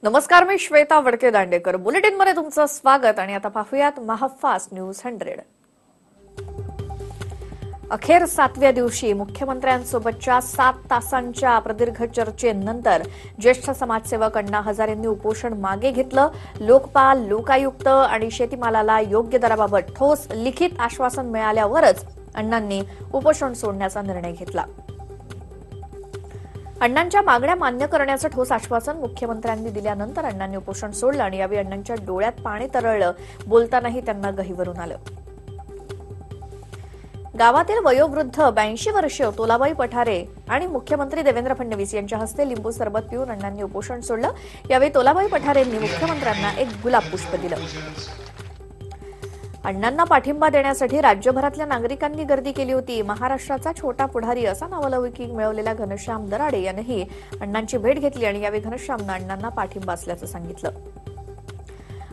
नमस्कार, मी श्वेता वडके दांडेकर. बुलेटिनमध्ये तुमचं स्वागत. आणि आता पाहूयात महाफास्ट न्यूज 100. अखेर 7व्या दिवशी मुख्यमंत्र्यांसोबतच्या 7 तासांच्या प्रदीर्घ चर्चेनंतर ज्येष्ठ समाजसेवक अण्णा हजारेंनी उपोषण मागे घेतलं. लोकपाल, लोकायुक्त आणि शेतीमालाला योग्य दराबाबत ठोस लिखित आश्वासन मिळाल्यावरच अण्णांनी उपोषण सोडण्याचा निर्णय घेतला. अण्णांच्या मागण्या मान्य करण्याचं ठोस आश्वासन मुख्यमंत्र्यांनी दिल्यानंतर अण्णांनी उपोषण सोडलं आणि यावेळी अण्णांच्या डोळ्यात पाणी तरळलं. बोलतानाही त्यांना गहिवरून आलं. गावातील वयोवृद्ध 82 वर्षीय तोलाबाई पठारे आणि मुख्यमंत्री देवेंद्र फडणवीस यांच्या हस्ते लिंबू सरबत पिऊन अण्णांनी उपोषण सोडलं. यावेळी तोलाबाई पठारेंनी मुख्यमंत्र्यांना एक गुलाब पुष्प दिलं. अण्णांना पाठिंबा देण्यासाठी राज्यभरातल्या नागरिकांनी गर्दी केली होती. महाराष्ट्राचा छोटा पुढारी असा नावलौकिक मिळवलेला घनश्याम दराडे यानेही अण्णांची भेट घेतली आणि यावेळी घनश्यामनं अण्णांना पाठिंबा असल्याचं सांगितलं.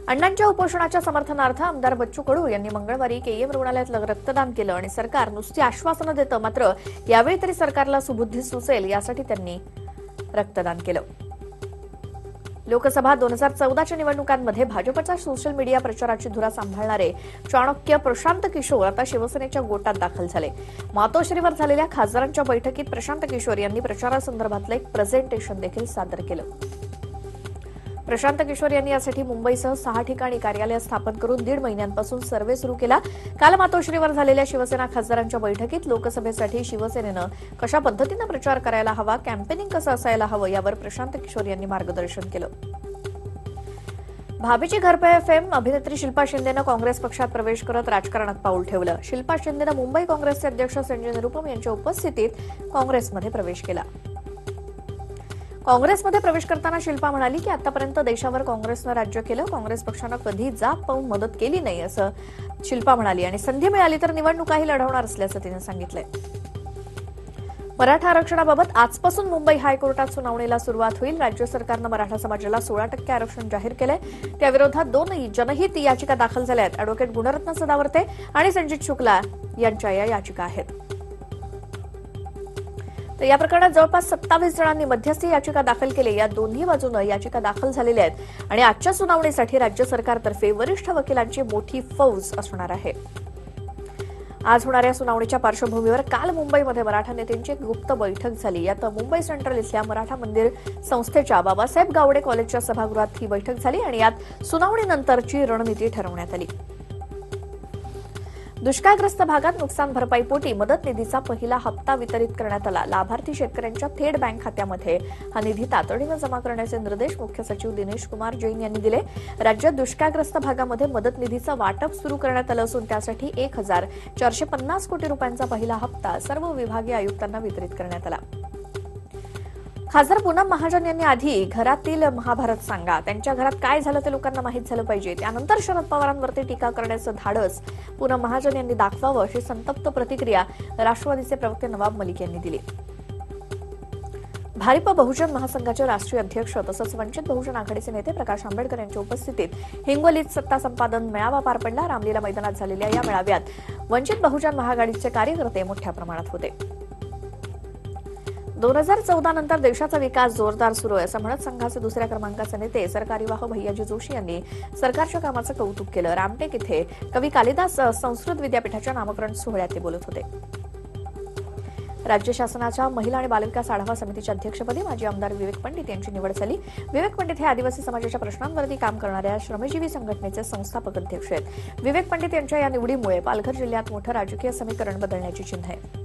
अण्णांच्या उपोषणाच्या समर्थनार्थ आमदार बच्चू कडू यांनी मंगळवारी केईएम रुग्णालयात रक्तदान केलं आणि सरकार नुसती आश्वासनं देतं, मात्र यावेळी तरी सरकारला सुबुद्धी सुचेल यासाठी त्यांनी रक्तदान केलं. लोकसभा 2014च्या निवडणुकांमध्ये भाजपच्या सोशल मीडिया प्रचाराची धुरा सांभाळणारे चाणक्य प्रशांत किशोर आता शिवसेनेच्या गोटात दाखल झाले. मातोश्रीवर झालेल्या खासदारांच्या बैठकीत प्रशांत किशोर यांनी प्रचारासंदर्भातलं एक प्रेझेंटेशन देखील सादर केलं. प्रशांत किशोर यांनी यासाठी मुंबईसह 6 ठिकाणी कार्यालय स्थापन करून 1.5 महिन्यांपासून सर्व्हे सुरू केला. काल मातोश्रीवर झालेल्या शिवसेना खासदारांच्या बैठकीत लोकसभेसाठी शिवसेनेनं कशा पद्धतीनं प्रचार करायला हवा, कॅम्पेनिंग कसं असायला हवं यावर प्रशांत किशोर यांनी मार्गदर्शन केलं. भाभीची घरपे फेम अभिनेत्री शिल्पा शिंदेनं काँग्रेस पक्षात प्रवेश करत राजकारणात पाऊल ठेवलं. शिल्पा शिंदेनं मुंबई काँग्रेसचे अध्यक्ष संजय निरुपम यांच्या उपस्थितीत काँग्रेसमध्ये प्रवेश केला. काँग्रेसमध्ये प्रवेश करताना शिल्पा म्हणाली की आतापर्यंत देशावर काँग्रेसनं राज्य केलं. काँग्रेस पक्षानं कधी जात पाहून मदत केली नाही असं शिल्पा म्हणाली आणि संधी मिळाली तर निवडणुकाही लढवणार असल्याचं तिने सांगितलंय. मराठा आरक्षणाबाबत आजपासून मुंबई हायकोर्टात सुनावणीला सुरुवात होईल. राज्य सरकारनं मराठा समाजाला 16% आरक्षण जाहीर केलंय. त्याविरोधात 2 जनहित याचिका दाखल झाल्या आहेत. अॅडव्होकेट गुणरत्न सदावर्ते आणि संजित शुक्ला यांच्या या याचिका आहेत. तर या प्रकरणात जवळपास 27 जणांनी मध्यस्थी याचिका दाखल केली. या दोन्ही बाजूनं याचिका दाखल झालेल्या आहेत आणि आजच्या सुनावणीसाठी राज्य सरकारतर्फे वरिष्ठ वकिलांची मोठी फौज असणार आहे. आज होणाऱ्या सुनावणीच्या पार्श्वभूमीवर काल मुंबईमध्ये मराठा नेत्यांची एक गुप्त बैठक झाली. यात मुंबई सेंट्रल इथल्या मराठा मंदिर संस्थेच्या बाबासाहेब गावडे कॉलेजच्या सभागृहात ही बैठक झाली आणि यात सुनावणीनंतरची रणनीती ठरवण्यात आली. दुष्काळग्रस्त भागात नुकसान भरपाईपोटी मदत निधीचा पहिला हप्ता वितरित करण्यात आला. लाभार्थी शेतकऱ्यांच्या थेट बँक खात्यामध्ये हा निधी तातडीनं जमा करण्याचे निर्देश मुख्य सचिव दिनेश कुमार जैन यांनी दिले. राज्यात दुष्काळग्रस्त भागामध्ये मदत निधीचं वाटप सुरू करण्यात आलं असून त्यासाठी 1,450 कोटी रुपयांचा पहिला हप्ता सर्व विभागीय आयुक्तांना वितरित करण्यात आला. खासदार पूनम महाजन यांनी आधी घरातील महाभारत सांगा, त्यांच्या घरात काय झालं ते लोकांना माहीत झालं पाहिजे, त्यानंतर शरद पवारांवरती टीका करण्याचं धाडस पूनम महाजन यांनी दाखवावं अशी संतप्त प्रतिक्रिया राष्ट्रवादीचे प्रवक्ते नवाब मलिक यांनी दिली. भारिप बहुजन महासंघाचे राष्ट्रीय अध्यक्ष तसंच वंचित बहुजन आघाडीचे नेते प्रकाश आंबेडकर यांच्या उपस्थितीत हिंगोलीत सत्ता संपादन मेळावा पार पडला. रामलीला मैदानात झालेल्या या मेळाव्यात वंचित बहुजन महाआघाडीचे कार्यकर्ते मोठ्या प्रमाणात होते. 2014 नंतर देशाचा विकास जोरदार सुरू आहे असं म्हणत संघाचे 2ऱ्या क्रमांकाचे नेते सरकारी वाह भैयाजी जोशी यांनी सरकारच्या कामाचं कौतुक केलं. रामटेक इथे कवी कालिदास संस्कृत विद्यापीठाच्या नामकरण सोहळ्यात ते बोलत होते. राज्य शासनाच्या महिला आणि बालविकास आढावा समितीच्या अध्यक्षपदी माजी आमदार विवेक पंडित यांची निवड झाली. विवेक पंडित हे आदिवासी समाजाच्या प्रश्नांवरती काम करणाऱ्या श्रमजीवी संघटनेचे संस्थापक अध्यक्ष आहेत. विवेक पंडित यांच्या या निवडीमुळे पालघर जिल्ह्यात मोठं राजकीय समीकरण बदलण्याची चिन्ह आहे.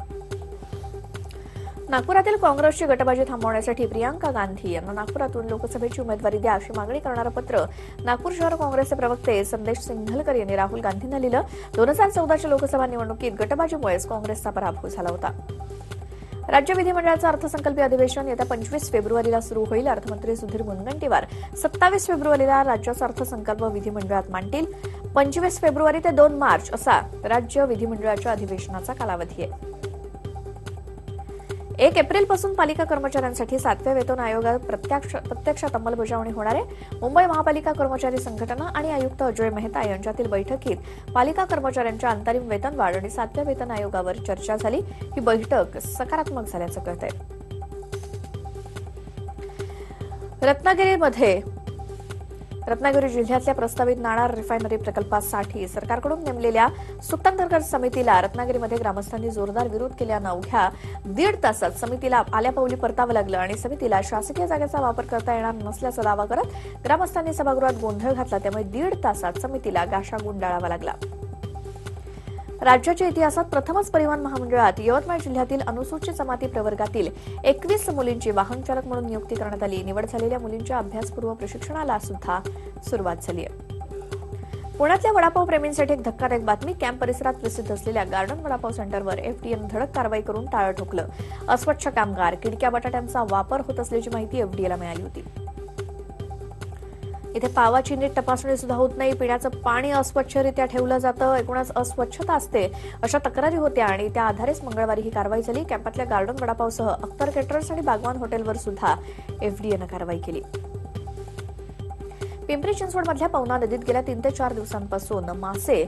नागपुरातील काँग्रेसची गटबाजी थांबवण्यासाठी प्रियांका गांधी यांना नागपुरातून लोकसभेची उमेदवारी द्या अशी मागणी करणारं पत्र नागपूर शहर काँग्रेसचे प्रवक्ते संदेश सिंघलकर यांनी राहुल गांधींना लिहिलं. 2014च्या लोकसभा निवडणुकीत गटबाजीमुळेच काँग्रेसचा पराभव झाला होता. राज्य विधिमंडळाचं अर्थसंकल्पीय अधिवेशन येत्या 25 फेब्रुवारीला सुरू होईल. अर्थमंत्री सुधीर मुनगंटीवार 27 फेब्रुवारीला राज्याचा अर्थसंकल्प विधिमंडळात मांडतील. 25 फेब्रुवारी ते 2 मार्च असा राज्य विधिमंडळाच्या अधिवेशनाचा कालावधी आहे. 1 एप्रिलपासून पालिका कर्मचाऱ्यांसाठी 7व्या वेतन आयोगात प्रत्यक्षात अंमलबजावणी होणार आहे. मुंबई महापालिका कर्मचारी संघटना आणि आयुक्त अजय मेहता यांच्यातील बैठकीत पालिका कर्मचाऱ्यांच्या अंतरिम वेतनवाढ आणि 7व्या वेतन आयोगावर चर्चा झाली. ही बैठक सकारात्मक झाल्याचं कळतंय. रत्नागिरीमध्ये रत्नागिरी जिल्ह्यातल्या प्रस्तावित नाणार रिफायनरी प्रकल्पासाठी सरकारकडून नेमलेल्या सुप्तांतर्गत समितीला रत्नागिरीमध्ये ग्रामस्थांनी जोरदार विरोध केल्यानं अवघ्या 1.5 तासात समितीला आल्यापावली परतावं लागलं आणि समितीला शासकीय जागेचा वापर करता येणार नसल्याचा दावा करत ग्रामस्थांनी सभागृहात गोंधळ घातला. त्यामुळे 1.5 तासात समितीला गाशा गुंडाळावा लागला. राज्याच्या इतिहासात प्रथमच परिवहन महामंडळात यवतमाळ जिल्ह्यातील अनुसूचित जमाती प्रवर्गातील 21 मुलींची वाहन चालक म्हणून नियुक्ती करण्यात आली. निवड झालेल्या मुलींच्या अभ्यासपूर्व प्रशिक्षणाला सुद्धा सुरुवात झाली आहे. पुण्यातल्या वडापाव प्रेमींसाठी एक धक्कादायक बातमी. कॅम्प परिसरात प्रसिद्ध असलेल्या गार्डन वडापाव सेंटरवर एफडीएनं धडक कारवाई करून टाळं ठोकलं. अस्वच्छ कामगार, किडक्या बटाट्यांचा वापर होत असल्याची माहिती एफडीएला मिळाली होती. इथे पावाची नीट तपासणी सुद्धा होत नाही, पिण्याचं पाणी अस्वच्छरित्या ठेवलं जातं, एकूणच अस्वच्छता असते अशा तक्रारी होत्या आणि त्या आधारेच मंगळवारी ही कारवाई झाली. कॅम्पातल्या गार्डन वडापावसह अख्तर केटरर्स आणि बागवान हॉटेलवर सुद्धा एफडीएनं कारवाई केली. पिंपरी चिंचवडमधल्या पवना नदीत गेल्या 3 ते 4 दिवसांपासून मासे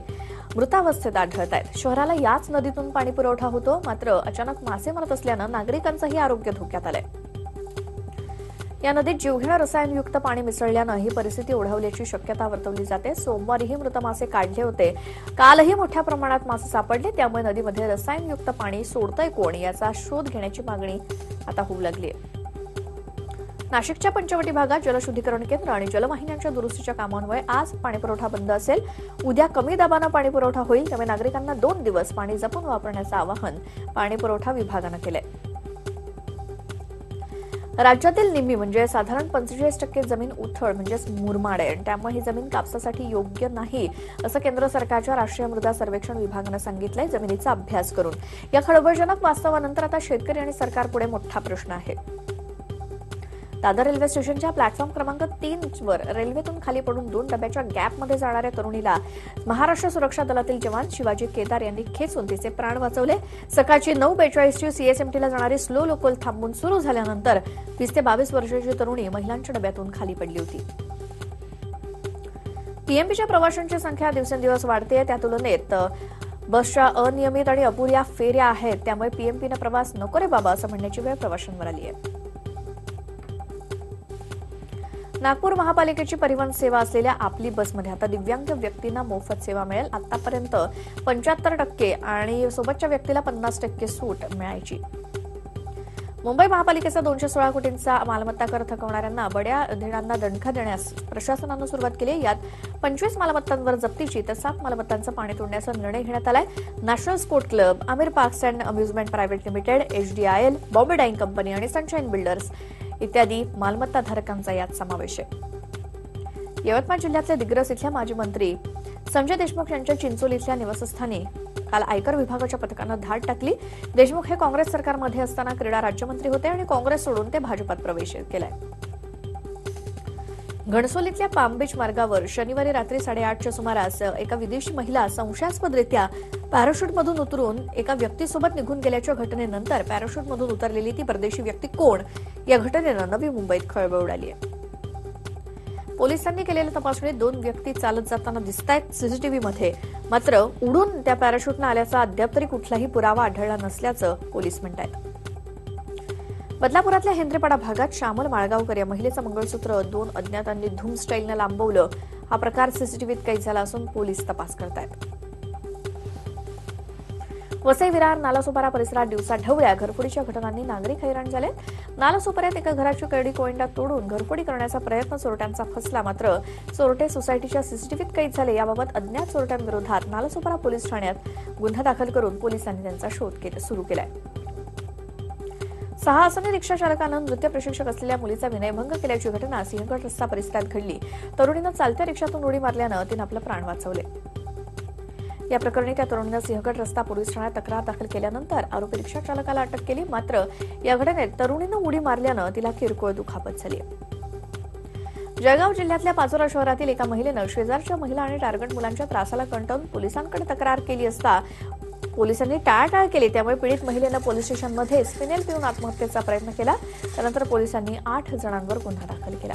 मृतावस्थेत आढळत आहेत. शहराला याच नदीतून पाणी पुरवठा होतो, मात्र अचानक मासे मरत असल्यानं नागरिकांचंही आरोग्य धोक्यात आलंय. या नदीत जीवघेणं रसायनयुक्त पाणी मिसळल्यानं ही परिस्थिती ओढावल्याची शक्यता वर्तवली जाते. सोमवारीही मृत मासे काढले होते. कालही मोठ्या प्रमाणात मासे सापडले. त्यामुळे नदीमध्ये रसायनयुक्त पाणी सोडतंय कोण याचा शोध घेण्याची मागणी आता होऊ लागली आहे. नाशिकच्या पंचवटी भागात जलशुद्धीकरण केंद्र आणि जलवाहिन्यांच्या दुरुस्तीच्या कामांमुळे आज पाणीपुरवठा बंद असेल. उद्या कमी दाबानं पाणीपुरवठा होईल. त्यामुळे नागरिकांना 2 दिवस पाणी जपून वापरण्याचं आवाहन पाणीपुरवठा विभागानं केलंय. राज्यातील निम्मी म्हणजे साधारण 45% जमीन उथळ म्हणजेच मुरमाड आहे. त्यामुळे ही जमीन कापसासाठी योग्य नाही असं केंद्र सरकारच्या राष्ट्रीय मृदा सर्वेक्षण विभागानं सांगितलंय. जमिनीचा अभ्यास करून या खळबळजनक वास्तवानंतर आता शेतकरी आणि सरकारपुढे मोठा प्रश्न आहे. दादर रेल्वे स्टेशनच्या प्लॅटफॉर्म क्रमांक 3 वर रेल्वेतून खाली पडून 2 डब्याच्या गॅपमध्ये जाणाऱ्या तरुणीला महाराष्ट्र सुरक्षा दलातील जवान शिवाजी केदार यांनी खेचून तिचे प्राण वाचवले. सकाळची 9:42 ची सीएसएमटीला जाणारी स्लो लोकल थांबून सुरू झाल्यानंतर 20 ते 22 वर्षाची तरुणी महिलांच्या डब्यातून खाली पडली होती. पीएमपीच्या प्रवाशांची संख्या दिवसेंदिवस वाढते. त्या तुलनेत बसच्या अनियमित आणि अपुऱ्या फेऱ्या आहेत. त्यामुळे पीएमपीनं प्रवास नको रे बाबा असं म्हणण्याची वेळ प्रवाशांवर आली आहे. नागपूर महापालिकेची परिवहन सेवा असलेल्या आपली बसमध्ये आता दिव्यांग व्यक्तींना मोफत सेवा मिळेल. आतापर्यंत 75% आणि सोबतच्या व्यक्तीला 50% सूट मिळायची. मुंबई महापालिकेचा 216 कोटींचा मालमत्ता कर थकवणाऱ्यांना बड्या धेडांना दणका देण्यास प्रशासनानं सुरुवात केली. यात 25 मालमत्तांवर जप्तीची तर 7 मालमत्तांचं पाणी तोडण्याचा निर्णय घेण्यात आलाय. National Sport Club, Aamir Parks and Amusement Private Limited, HDIL, Bombay Dyeing Company आणि सनशाईन बिल्डर्स इत्यादी मालमत्ताधारकांचा यात समावेश आहे. यवतमाळ जिल्ह्यातल्या दिग्रस इथल्या माजी मंत्री संजय देशमुख यांच्या चिंचोली इथल्या निवासस्थानी काल आयकर विभागाच्या पथकानं धाड टाकली. देशमुख हे काँग्रेस सरकारमध्ये असताना क्रीडा राज्यमंत्री होते आणि काँग्रेस सोडून ते भाजपात प्रवेश केलाय. घणसोलीतल्या पाम बीच मार्गावर शनिवारी रात्री 8:30च्या सुमारास एका विदेशी महिला संशयास्पदरित्या पॅराशूटमधून उतरून एका व्यक्तीसोबत निघून गेल्याच्या घटनेनंतर पॅराशूटमधून उतरलेली ती परदेशी व्यक्ती कोण या घटनेनं नवी मुंबईत खळबळ उडाली आहे. पोलिसांनी केलेल्या तपासणीत 2 व्यक्ती चालत जाताना दिसतायत सीसीटीव्हीमध्ये. मात्र उडून त्या पॅराशूटनं आल्याचा अद्याप तरी कुठलाही पुरावा आढळला नसल्याचं पोलीस म्हणतात. बदलापुरातल्या हेंद्रेपाडा भागात श्यामल माळगावकर या महिलेचं मंगळसूत्र 2 अज्ञातांनी धूम स्टाईलनं लांबवलं. हा प्रकार सीसीटीव्हीत कैद झाला असून पोलीस तपास करतायत. वसई विरार नालासोपारा परिसरात दिवसा ढवळ्या घरफोडीच्या घटनांनी नागरिक हैराण झाले. नालासोपाऱ्यात एका घराची करडी कोयंडा तोडून घरफोडी करण्याचा प्रयत्न चोरट्यांचा फसला. मात्र चोरटे सोसायटीच्या सीसीटीव्हीत कैद झाले. याबाबत अज्ञात चोरट्यांविरोधात नालासोपारा पोलीस ठाण्यात गुन्हा दाखल करून पोलिसांनी त्यांचा शोध सुरू केलाय. 6 आसनी रिक्षा चालकानं नृत्य प्रशिक्षक असलेल्या मुलीचा विनयभंग केल्याची घटना सिंहगड रस्ता परिसरात घडली. तरुणीनं चालत्या रिक्षातून उडी मारल्यानं तिनं आपलं प्राण वाचवले. या प्रकरणी त्या तरुणीनं सिंहगड रस्ता पोलीस ठाण्यात तक्रार दाखल केल्यानंतर आरोपी रिक्षा चालकाला अटक केली. मात्र या घटनेत तरुणीनं उडी मारल्यानं तिला किरकोळ दुखापत झाली. जळगाव जिल्ह्यातल्या पाचोरा शहरातील एका महिलेनं शेजारच्या महिला आणि टार्गेट मुलांच्या त्रासाला कंटाळून पोलिसांकडे तक्रार केली असता पोलिसांनी टाळाटाळ केली. त्यामुळे पीडित महिलेनं पोलीस स्टेशनमध्ये स्पिनेल पिऊन आत्महत्येचा प्रयत्न केला. त्यानंतर पोलिसांनी 8 जणांवर गुन्हा दाखल केला.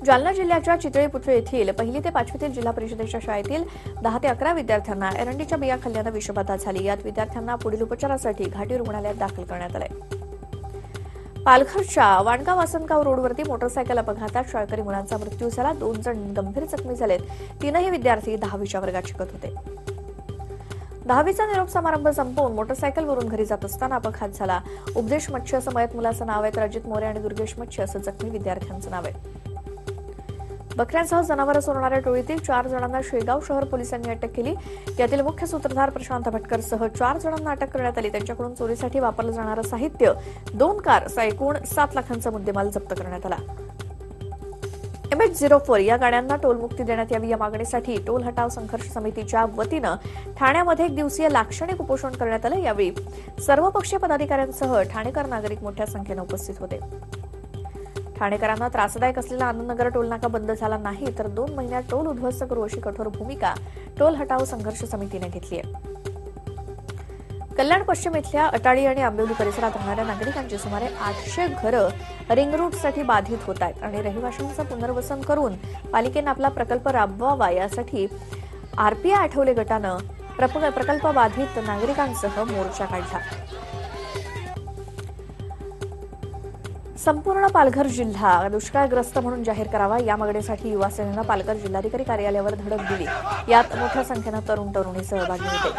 जालना जिल्ह्याच्या चितळी पुतळी येथील 1ली ते 5वीतील जिल्हा परिषदेच्या शाळेतील 10 ते 11 विद्यार्थ्यांना एरंडीच्या बिया खाल्ल्यानं विषबाधा झाली. यात विद्यार्थ्यांना पुढील उपचारासाठी घाटी रुग्णालयात दाखल करण्यात आलंय. पालघरच्या वाणगाव वासनगाव रोडवरती मोटरसायकल अपघातात शाळकरी मुलांचा मृत्यू झाला. 2 जण गंभीर जखमी झालेत. तीनही विद्यार्थी 10वीच्या वर्गात शिकत होते. 10वीचा निरोप समारंभ संपवून मोटरसायकलवरून घरी जात असताना अपघात झाला. उपदेश मच्छी असं मयत मुलाचं नाव आहे, तर अजित मोरे आणि दुर्गेश मच्छी असं जखमी विद्यार्थ्यांचं नाव आहे. बकऱ्यांसह जनावरं चोरणाऱ्या टोळीतील 4 जणांना शेगाव शहर पोलिसांनी अटक केली. यातील मुख्य सूत्रधार प्रशांत भटकर सह 4 जणांना अटक करण्यात आली. त्यांच्याकडून चोरीसाठी वापरलं जाणारं साहित्य, 2 कार असा एकूण 7 लाखांचा मुद्देमाल जप्त करण्यात आला. MH04 या गाड्यांना टोलमुक्ती देण्यात यावी या मागणीसाठी टोल हटाव संघर्ष समितीच्या वतीनं ठाण्यामध्ये 1 दिवसीय लाक्षणिक उपोषण करण्यात आलं. यावेळी सर्वपक्षीय पदाधिकाऱ्यांसह ठाणेकर नागरिक मोठ्या संख्येनं उपस्थित होते. ठाणेकरांना त्रासदायक असलेला आनंदनगर टोलनाका बंद झाला नाही तर 2 महिन्यात टोल उद्ध्वस्त करू अशी कठोर भूमिका टोल हटाव संघर्ष समितीने घेतली आहे. कल्याण पश्चिम इथल्या अटाळी आणि आंबिवली परिसरात राहणाऱ्या नागरिकांची सुमारे 800 घरं रिंग रूटसाठी बाधित होत आहेत आणि रहिवाशांचं पुनर्वसन करून पालिकेनं आपला प्रकल्प राबवावा यासाठी RPI आठवले गटानं प्रकल्प बाधित नागरिकांसह मोर्चा काढला. संपूर्ण पालघर जिल्हा दुष्काळग्रस्त म्हणून जाहीर करावा या मागणीसाठी युवासेनेनं पालघर जिल्हाधिकारी कार्यालयावर धडक दिली. यात मोठ्या संख्येनं तरुणी सहभागी होते.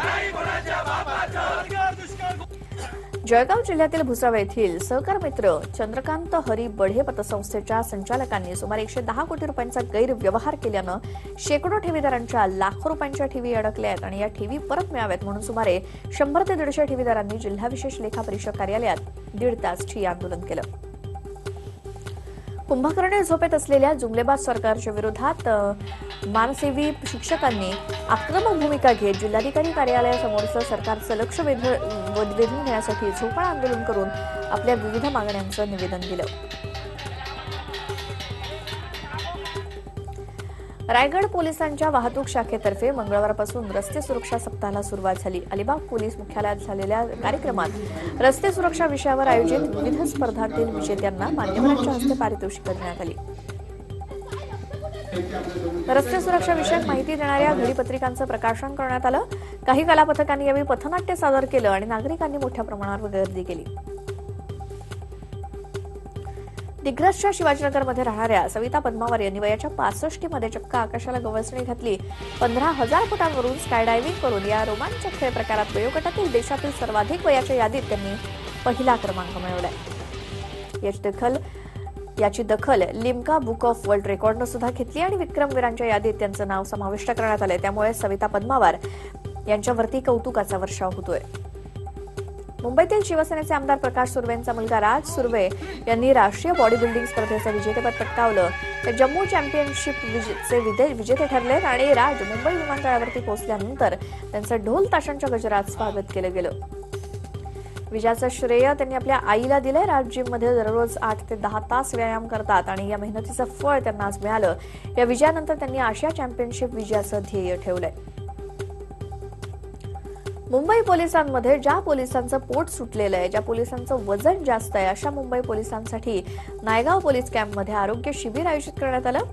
जळगाव जिल्ह्यातील भुसावळ येथील सहकार मित्र चंद्रकांत हरी बढे पतसंस्थेच्या संचालकांनी सुमारे 110 कोटी रुपयांचा गैरव्यवहार केल्यानं शेकडो ठेवीदारांच्या लाखो रुपयांच्या ठेवी अडकल्या आहेत आणि या ठेवी परत मिळाव्यात म्हणून सुमारे 100 ते 150 ठेवीदारांनी जिल्हा विशेष लेखा परीक्षक कार्यालयात 1.5 तास ठिय्या आंदोलन केलं. कुंभकर्णे झोपेत असलेल्या जुमलेबाज सरकारच्या विरोधात मानसेवी शिक्षकांनी आक्रमक भूमिका घेत जिल्हाधिकारी कार्यालयासमोरचं सरकारचं लक्ष वेधून घेण्यासाठी झोपाळ आंदोलन करून आपल्या विविध मागण्यांचं निवेदन दिलं. रायगड पोलिसांच्या वाहतूक शाखेतर्फे मंगळवारपासून रस्ते सुरक्षा सप्ताहाला सुरुवात झाली. अलिबाग पोलीस मुख्यालयात झालेल्या कार्यक्रमात रस्ते सुरक्षा विषयावर आयोजित विविध स्पर्धांतील विजेत्यांना मान्यवरांच्या हस्ते पारितोषिकं देण्यात आली. रस्ते सुरक्षा विषयक माहिती देणाऱ्या घडीपत्रिकांचं प्रकाशन करण्यात आलं. काही कलापथकांनी यावेळी पथनाट्य सादर केलं आणि नागरिकांनी मोठ्या प्रमाणावर गर्दी केली. दिग्रसच्या शिवाजीनगरमध्ये राहणाऱ्या सविता पद्मावर यांनी वयाच्या 65 मध्ये चक्क आकाशाला गवसणी घातली. 15,000 फुटांवरून स्काय डायव्हिंग करून या रोमांचक खेळ प्रकारात वयोगटातील देशातील सर्वाधिक वयाच्या यादीत त्यांनी पहिला क्रमांक मिळवलाय. याची दखल लिम्का बुक ऑफ वर्ल्ड रेकॉर्डनं सुद्धा घेतली आणि विक्रमवीरांच्या यादीत त्यांचं नाव समाविष्ट करण्यात आलंय. त्यामुळे सविता पद्मावर यांच्यावरती कौतुकाचा वर्षाव होतोय. मुंबईतील शिवसेनेचे आमदार प्रकाश सुर्वेंचा मुलगा राज सुर्वे यांनी राष्ट्रीय बॉडी बिल्डिंग स्पर्धेचं विजेतेपद पटकावलं. ते जम्मू चॅम्पियनशिपचे विजेते ठरले आणि राज मुंबई विमानतळावरती पोहोचल्यानंतर त्यांचं ढोल ताशांच्या गजरात स्वागत केलं गेलं. विजयाचं श्रेय त्यांनी आपल्या आईला दिलंय. राज जिममध्ये दररोज 8 ते 10 तास व्यायाम करतात आणि या मेहनतीचं फळ त्यांना आज मिळालं. या विजयानंतर त्यांनी आशिया चॅम्पियनशिप विजयाचं ध्येय ठेवलंय. मुंबई पोलिसांमध्ये ज्या पोलिसांचं पोट सुटलेलं आहे, ज्या पोलिसांचं वजन जास्त आहे, अशा मुंबई पोलिसांसाठी नायगाव पोलीस कॅम्पमध्ये आरोग्य शिबिर आयोजित करण्यात आलं.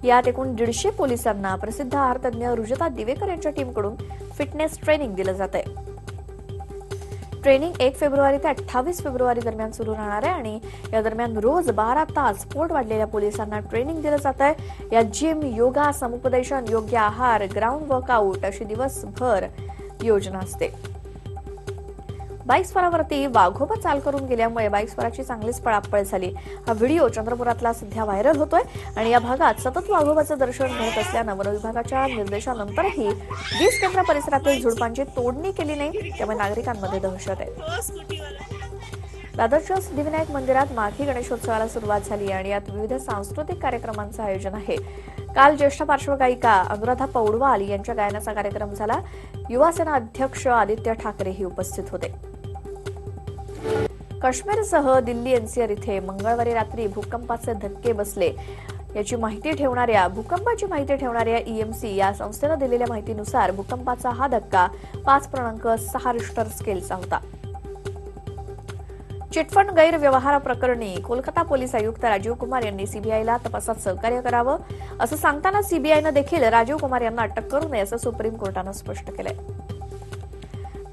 यात एकूण 150 पोलिसांना प्रसिद्ध आहारतज्ञ रुजता दिवेकर यांच्या टीमकडून फिटनेस ट्रेनिंग दिलं जात आहे. ट्रेनिंग 1 फेब्रुवारी ते 28 फेब्रुवारी दरम्यान सुरू राहणार आहे आणि या दरम्यान रोज 12 तास पोट वाढलेल्या पोलिसांना ट्रेनिंग दिलं जात आहे. यात जिम, योगा, समुपदेशन, योग्य आहार, ग्राउंड वर्कआउट अशी दिवसभर योजना असते. बाईकस्वारावरती वाघोबा चाल करून गेल्यामुळे बाईकस्वाराची चांगलीच पळापळ झाली. हा व्हिडिओ चंद्रपुरातला सध्या व्हायरल होतोय आणि या भागात सतत वाघोबाचं दर्शन घडत असल्यानं वन विभागाच्या निर्देशानंतरही 20 केंद्र परिसरातील झुडपांची तोडणी केली नाही, त्यामुळे नागरिकांमध्ये दहशत आहे. दादरच्या सिद्धिविनायक मंदिरात माघी गणेशोत्सवाला सुरुवात झाली आणि यात विविध सांस्कृतिक कार्यक्रमांचं आयोजन आहे. काल ज्येष्ठ पार्श्वगायिका अनुराधा पौडवाल यांच्या गायनाचा कार्यक्रम झाला. युवासेना अध्यक्ष आदित्य ठाकरेही उपस्थित होते. काश्मीरसह दिल्ली NCR इथे मंगळवारी रात्री भूकंपाचे धक्के बसले. भूकंपाची माहिती ठेवणाऱ्या EMC या संस्थेनं दिलेल्या माहितीनुसार भूकंपाचा हा धक्का 5.6 रिश्टर स्केलचा होता. चिटफंड गैरव्यवहाराप्रकरणी कोलकाता पोलीस आयुक्त राजीव कुमार यांनी सीबीआयला तपासात सहकार्य करावं असं सांगताना सीबीआयनं देखील राजीव कुमार यांना अटक करू नये असं सुप्रीम कोर्टानं स्पष्ट केलंय.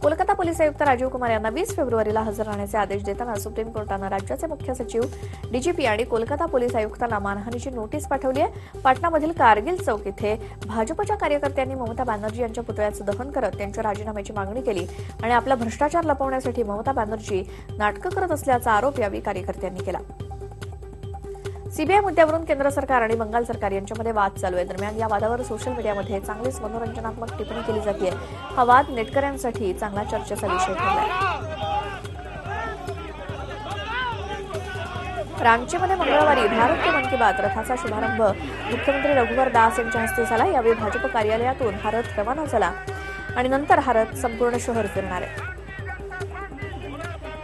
कोलकाता पोलीस आयुक्त राजीव कुमार यांना 20 फेब्रुवारीला हजर राहण्याचे आदेश देताना सुप्रीम कोर्टानं राज्याचे मुख्य सचिव, डीजीपी आणि कोलकाता पोलीस आयुक्तांना मानहानीची नोटीस पाठवली आहे. पाटणामधील कारगिल चौक इथे भाजपच्या कार्यकर्त्यांनी ममता बॅनर्जी यांच्या पुतळ्याचं दहन करत त्यांच्या राजीनाम्याची मागणी केली आणि आपला भ्रष्टाचार लपवण्यासाठी ममता बॅनर्जी नाटकं करत असल्याचा आरोप यावेळी कार्यकर्त्यांनी केला. सीबीआय मुद्द्यावरून केंद्र सरकार आणि बंगाल सरकार यांच्यामध्ये वाद चालू आहे. दरम्यान या वादावर सोशल मीडियामध्ये चांगलीच मनोरंजनात्मक टिप्पणी केली जाते. हा वाद नेटकऱ्यांसाठी चांगला चर्चेचा विषय ठरलाय. रांचीमध्ये मंगळवारी भारत के मन की बात रथाचा शुभारंभ मुख्यमंत्री रघुवर दास यांच्या हस्ते झाला. यावेळी भाजप कार्यालयातून हा रथ रवाना झाला आणि नंतर हा रथ संपूर्ण शहर फिरणार आहे.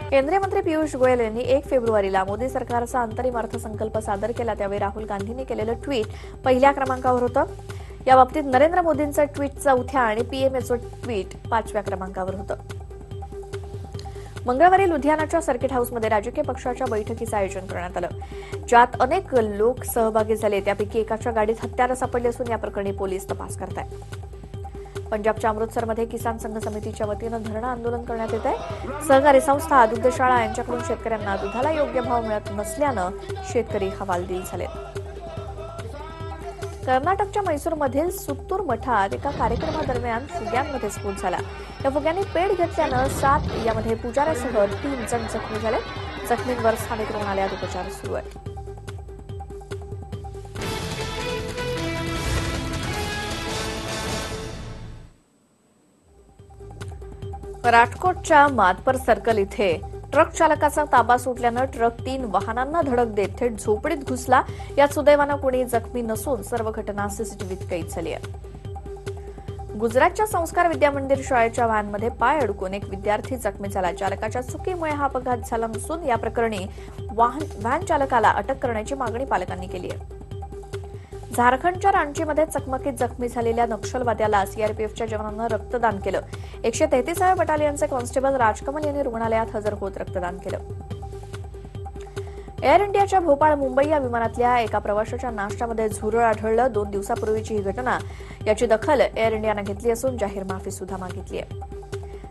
केंद्रीय मंत्री पियुष गोयल यांनी 1 फेब्रुवारीला मोदी सरकारचा अंतरिम अर्थसंकल्प सादर केला. त्यावेळी राहुल गांधींनी केलेलं ट्विट पहिल्या क्रमांकावर होतं. या बाबतीत नरेंद्र मोदींचं ट्विट 4थ्या आणि पीएमएचं ट्विट 5व्या क्रमांकावर होतं. मंगळवारी लुधियानाच्या सर्किट हाऊसमध्ये राजकीय पक्षाच्या बैठकीचं आयोजन करण्यात आलं, ज्यात अनेक लोक सहभागी झाले. त्यापैकी एकाच्या गाडीत हत्यारं सापडली असून या प्रकरणी पोलीस तपास करत आहेत. पंजाबच्या अमृतसरमध्ये किसान संघ समितीच्या वतीनं धरणं आंदोलन करण्यात येत आहे. सहकारी संस्था, दुग्धशाळा यांच्याकडून शेतकऱ्यांना दुधाला योग्य भाव मिळत नसल्यानं शेतकरी हवालदिल झाले. कर्नाटकच्या मैसूरमधील सुत्तूर मठात एका कार्यक्रमादरम्यान फुग्यांमध्ये स्फोट झाला. या फुग्यांनी पेट घेतल्यानं 7, यामध्ये पुजाऱ्यासह 3 जण जखमी झाले. जखमींवर स्थानिक रुग्णालयात उपचार सुरू आहेत. राजकोटच्या मातपर सर्कल इथे ट्रक चालकाचा ताबा सुटल्यानं ट्रक 3 वाहनांना धडक देत थेट झोपडीत घुसला. यात सुदैवानं कोणी जखमी नसून सर्व घटना सीसीटीव्हीत कैद झाली आहे. गुजरातच्या संस्कार विद्यामंदिर शाळेच्या व्हॅनमध्ये पाय अडकून एक विद्यार्थी जखमी झाला. चालकाच्या चुकीमुळे हा अपघात झाला नसून या प्रकरणी व्हॅन चालकाला अटक करण्याची मागणी पालकांनी केली आहे. झारखंडच्या रांचीमध्ये चकमकीत जखमी झालेल्या नक्षलवाद्याला सीआरपीएफच्या जवानांनं रक्तदान केलं. 133व्या बटालियनचे कॉन्स्टेबल राजकमल यांनी रुग्णालयात हजर होत रक्तदान केलं. एअर इंडियाच्या भोपाळ मुंबई या विमानातल्या एका प्रवाशाच्या नाश्त्यामध्ये झुरळ आढळलं. 2 दिवसापूर्वीची ही घटना. याची दखल एअर इंडियानं घेतली असून जाहीर माफी सुद्धा मागितली आहे.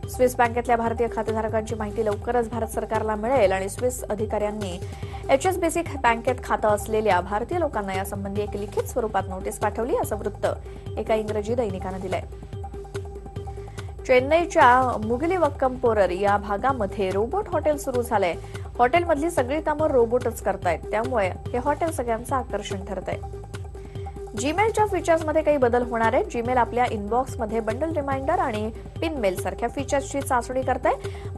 स्विस बँकेतल्या भारतीय खातेधारकांची माहिती लवकरच भारत सरकारला मिळेल आणि स्विस अधिकाऱ्यांनी एचएसबीसी बँकेत खातं असलेल्या भारतीय लोकांना यासंबंधी एक लिखित स्वरूपात नोटीस पाठवली, असं वृत्त एका इंग्रजी दैनिकानं दिलंय. चेन्नईच्या मुगलीवक्कम पोरर या भागामध्ये रोबोट हॉटेल सुरू झालंय. हॉटेलमधली सगळी कामं रोबोटच करतायत, त्यामुळे हे हॉटेल सगळ्यांचं आकर्षण ठरतंय. जीमेलच्या फीचर्समध्ये काही बदल होणार आहे. जीमेल आपल्या इनबॉक्समध्ये बंडल रिमाइंडर आणि पिन मेल सारख्या फीचर्सची चाचणी करते.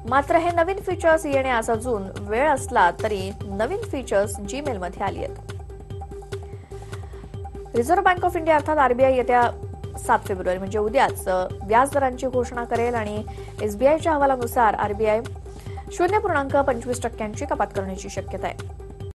मात्र हे नवीन फीचर्स येण्यास अजून वेळ असला तरी नवीन फीचर्स जीमेलमध्ये आली आहेत. रिझर्व्ह बँक ऑफ इंडिया अर्थात आरबीआय येत्या 7 फेब्रुवारी म्हणजे उद्याच व्याजदरांची घोषणा करेल आणि एसबीआयच्या अहवालानुसार आरबीआय 0.25% कपात करण्याची शक्यता आहे.